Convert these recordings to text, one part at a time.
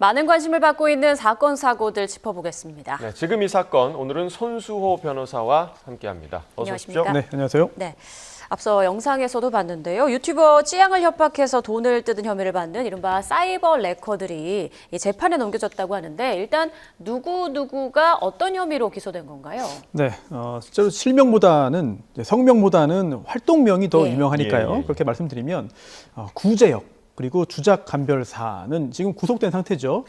많은 관심을 받고 있는 사건, 사고들 짚어보겠습니다. 네, 지금 이 사건, 오늘은 손수호 변호사와 함께합니다. 어서 오십시오. 안녕하십니까? 네, 안녕하세요. 네. 앞서 영상에서도 봤는데요. 유튜버 찌양을 협박해서 돈을 뜯은 혐의를 받는 이른바 사이버 레커들이 재판에 넘겨졌다고 하는데 일단 누구가 어떤 혐의로 기소된 건가요? 네, 실제로 실명보다는 성명보다는 활동명이 더 예. 유명하니까요. 예. 그렇게 말씀드리면 구제역 그리고 주작 간별사는 지금 구속된 상태죠.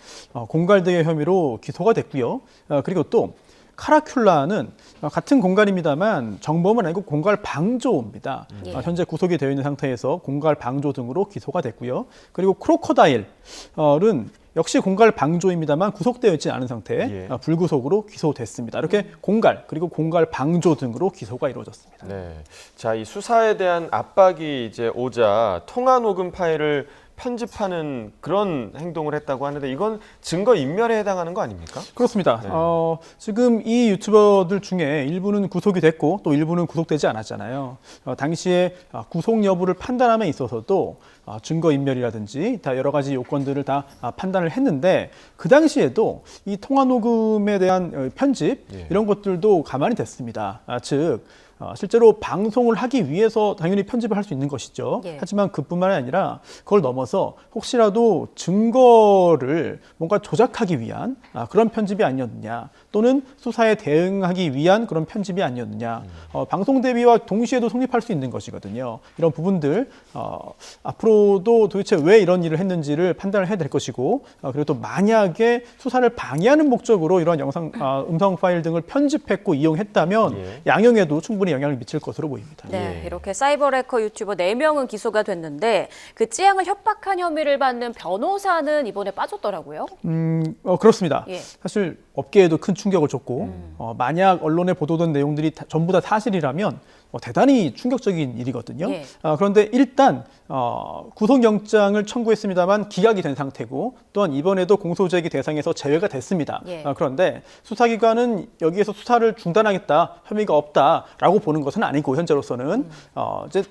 공갈 등의 혐의로 기소가 됐고요. 그리고 또 카라큘라는 같은 공갈입니다만 정범은 아니고 공갈 방조입니다. 예. 현재 구속이 되어 있는 상태에서 공갈 방조 등으로 기소가 됐고요. 그리고 크로커다일은 역시 공갈 방조입니다만 구속되어 있지 않은 상태, 예. 불구속으로 기소됐습니다. 이렇게 공갈 그리고 공갈 방조 등으로 기소가 이루어졌습니다. 네, 자, 이 수사에 대한 압박이 이제 오자 통화 녹음 파일을 편집하는 그런 행동을 했다고 하는데 이건 증거 인멸에 해당하는 거 아닙니까? 그렇습니다. 네. 지금 이 유튜버들 중에 일부는 구속이 됐고 또 일부는 구속되지 않았잖아요. 당시에 구속 여부를 판단함에 있어서도 증거인멸이라든지 다 여러 가지 요건들을 다 판단을 했는데 그 당시에도 이 통화 녹음에 대한 편집 예. 이런 것들도 가만히 됐습니다. 즉 실제로 방송을 하기 위해서 당연히 편집을 할 수 있는 것이죠. 예. 하지만 그뿐만이 아니라 그걸 넘어서 혹시라도 증거를 뭔가 조작하기 위한 그런 편집이 아니었느냐 또는 수사에 대응하기 위한 그런 편집이 아니었느냐 방송 대비와 동시에도 성립할 수 있는 것이거든요. 이런 부분들 앞으로도 도대체 왜 이런 일을 했는지를 판단을 해야 될 것이고 그리고 또 만약에 수사를 방해하는 목적으로 이런 음성 파일 등을 편집했고 이용했다면 예. 양형에도 충분히 영향을 미칠 것으로 보입니다. 네, 예. 이렇게 사이버 레커 유튜버 4명은 기소가 됐는데 그 찌양을 협박한 혐의를 받는 변호사는 이번에 빠졌더라고요. 그렇습니다. 예. 사실 업계에도 큰 충격을 줬고 만약 언론에 보도된 내용들이 전부 다 사실이라면 대단히 충격적인 일이거든요. 예. 그런데 일단 구속영장을 청구했습니다만 기각이 된 상태고 또한 이번에도 공소제기 대상에서 제외가 됐습니다. 예. 그런데 수사기관은 여기에서 수사를 중단하겠다, 혐의가 없다라고 보는 것은 아니고 현재로서는 이제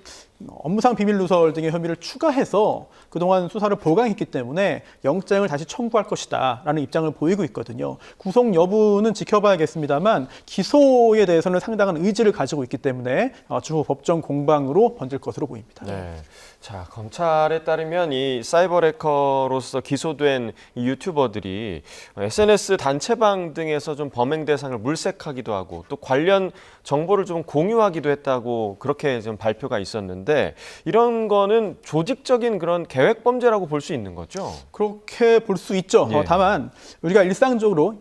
업무상 비밀 누설 등의 혐의를 추가해서 그동안 수사를 보강했기 때문에 영장을 다시 청구할 것이다라는 입장을 보이고 있거든요. 구속 여부는 지켜봐야겠습니다만 기소에 대해서는 상당한 의지를 가지고 있기 때문에 추후 법정 공방으로 번질 것으로 보입니다. 네. 자, 검찰에 따르면 이 사이버 해커로서 기소된 이 유튜버들이 SNS 단체방 등에서 좀 범행 대상을 물색하기도 하고 또 관련 정보를 좀 공유하기도 했다고 그렇게 좀 발표가 있었는데 이런 거는 조직적인 그런 계획 범죄라고 볼 수 있는 거죠? 그렇게 볼 수 있죠. 예. 다만 우리가 일반적으로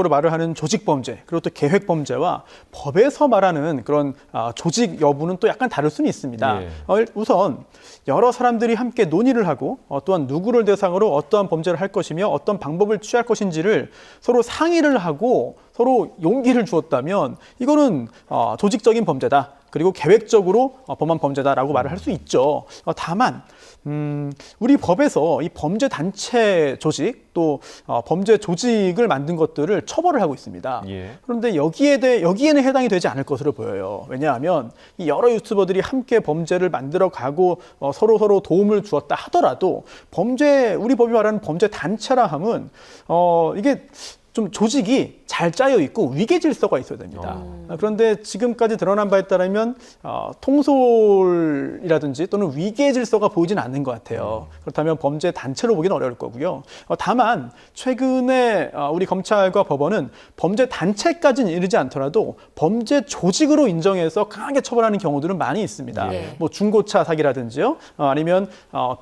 말을 하는 조직 범죄 그리고 또 계획 범죄와 법에서 말하는 그런 조직 여부는 또 약간 다를 수는 있습니다. 예. 우선 여러 사람들이 함께 논의를 하고 또한 누구를 대상으로 어떠한 범죄를 할 것이며 어떤 방법을 취할 것인지를 서로 상의를 하고 서로 용기를 주었다면 이거는 조직적인 범죄다. 그리고 계획적으로 범한 범죄다라고 말을 할 수 있죠. 다만 우리 법에서 이 범죄 단체 조직 또 범죄 조직을 만든 것들을 처벌을 하고 있습니다. 예. 그런데 여기에는 해당이 되지 않을 것으로 보여요. 왜냐하면 이 여러 유튜버들이 함께 범죄를 만들어가고 서로 도움을 주었다 하더라도 우리 법이 말하는 범죄 단체라 함은 이게 좀 조직이 잘 짜여 있고 위계 질서가 있어야 됩니다. 그런데 지금까지 드러난 바에 따르면 통솔이라든지 또는 위계 질서가 보이진 않는 것 같아요. 그렇다면 범죄 단체로 보기는 어려울 거고요. 다만 최근에 우리 검찰과 법원은 범죄 단체까지는 이르지 않더라도 범죄 조직으로 인정해서 강하게 처벌하는 경우들은 많이 있습니다. 예. 뭐 중고차 사기라든지요, 아니면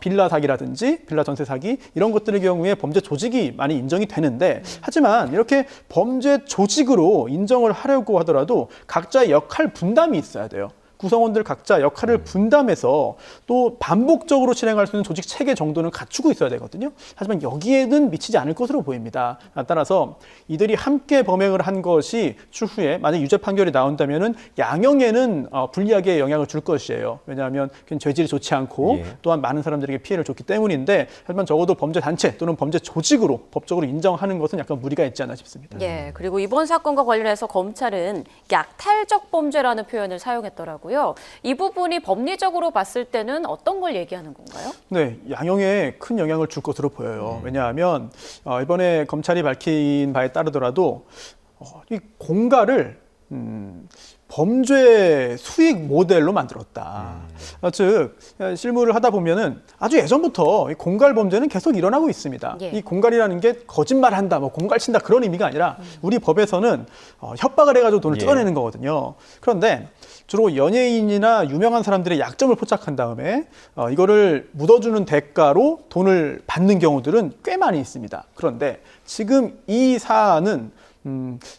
빌라 사기라든지 빌라 전세 사기 이런 것들의 경우에 범죄 조직이 많이 인정이 되는데 하지만 이렇게 범죄 조직으로 인정을 하려고 하더라도 각자의 역할 분담이 있어야 돼요. 구성원들 각자 역할을 분담해서 또 반복적으로 실행할 수 있는 조직 체계 정도는 갖추고 있어야 되거든요. 하지만 여기에는 미치지 않을 것으로 보입니다. 따라서 이들이 함께 범행을 한 것이 추후에 만약 유죄 판결이 나온다면은 양형에는 불리하게 영향을 줄 것이에요. 왜냐하면 죄질이 좋지 않고 예. 또한 많은 사람들에게 피해를 줬기 때문인데 하지만 적어도 범죄 단체 또는 범죄 조직으로 법적으로 인정하는 것은 약간 무리가 있지 않나 싶습니다. 예, 그리고 이번 사건과 관련해서 검찰은 약탈적 범죄라는 표현을 사용했더라고요. 있더라고요. 이 부분이 법리적으로 봤을 때는 어떤 걸 얘기하는 건가요? 네, 양형에 큰 영향을 줄 것으로 보여요. 왜냐하면 이번에 검찰이 밝힌 바에 따르더라도 이 공갈을 범죄 수익 모델로 만들었다. 즉 실무를 하다 보면은 아주 예전부터 이 공갈 범죄는 계속 일어나고 있습니다. 예. 이 공갈이라는 게 거짓말한다, 뭐 공갈친다 그런 의미가 아니라 우리 법에서는 협박을 해가지고 돈을 예. 뜯어내는 거거든요. 그런데 주로 연예인이나 유명한 사람들의 약점을 포착한 다음에 이거를 묻어주는 대가로 돈을 받는 경우들은 꽤 많이 있습니다. 그런데 지금 이 사안은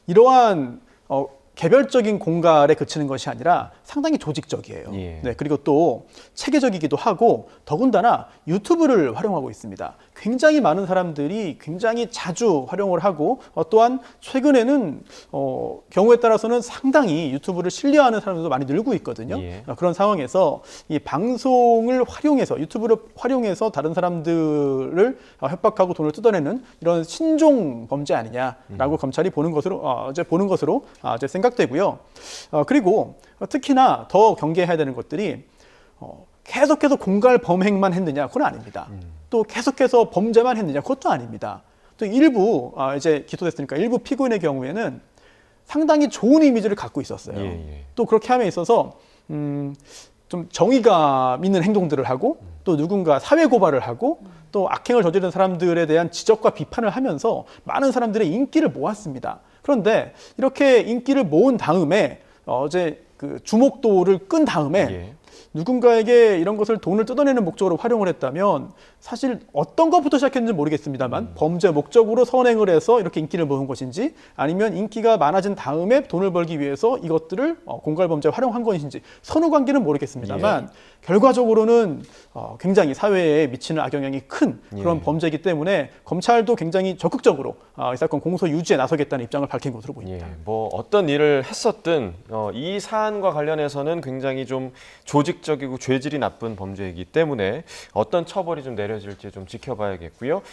이러한 개별적인 공갈에 그치는 것이 아니라 상당히 조직적이에요. 예. 네, 그리고 또 체계적이기도 하고 더군다나 유튜브를 활용하고 있습니다. 굉장히 많은 사람들이 굉장히 자주 활용을 하고 또한 최근에는 경우에 따라서는 상당히 유튜브를 신뢰하는 사람들도 많이 늘고 있거든요. 예. 그런 상황에서 이 방송을 활용해서 유튜브를 활용해서 다른 사람들을 협박하고 돈을 뜯어내는 이런 신종 범죄 아니냐라고 검찰이 보는 것으로 이제 생각되고요. 그리고 특히나 더 경계해야 되는 것들이 계속해서 공갈 범행만 했느냐 그건 아닙니다. 또 계속해서 범죄만 했느냐 그것도 아닙니다. 또 일부 이제 기소됐으니까 일부 피고인의 경우에는 상당히 좋은 이미지를 갖고 있었어요. 예, 예. 또 그렇게 함에 있어서 좀 정의감 있는 행동들을 하고 또 누군가 사회 고발을 하고 또 악행을 저지른 사람들에 대한 지적과 비판을 하면서 많은 사람들의 인기를 모았습니다. 그런데 이렇게 인기를 모은 다음에 어제 그 주목도를 끈 다음에 예. 누군가에게 이런 것을 돈을 뜯어내는 목적으로 활용을 했다면 사실 어떤 것부터 시작했는지 모르겠습니다만 범죄 목적으로 선행을 해서 이렇게 인기를 모은 것인지 아니면 인기가 많아진 다음에 돈을 벌기 위해서 이것들을 공갈범죄에 활용한 것인지 선후관계는 모르겠습니다만 결과적으로는 굉장히 사회에 미치는 악영향이 큰 그런 범죄이기 때문에 검찰도 굉장히 적극적으로 이 사건 공소 유지에 나서겠다는 입장을 밝힌 것으로 보입니다. 예, 뭐 어떤 일을 했었든 이 사안과 관련해서는 굉장히 좀 조직적이고 죄질이 나쁜 범죄이기 때문에 어떤 처벌이 좀 내려질지 좀 지켜봐야겠고요.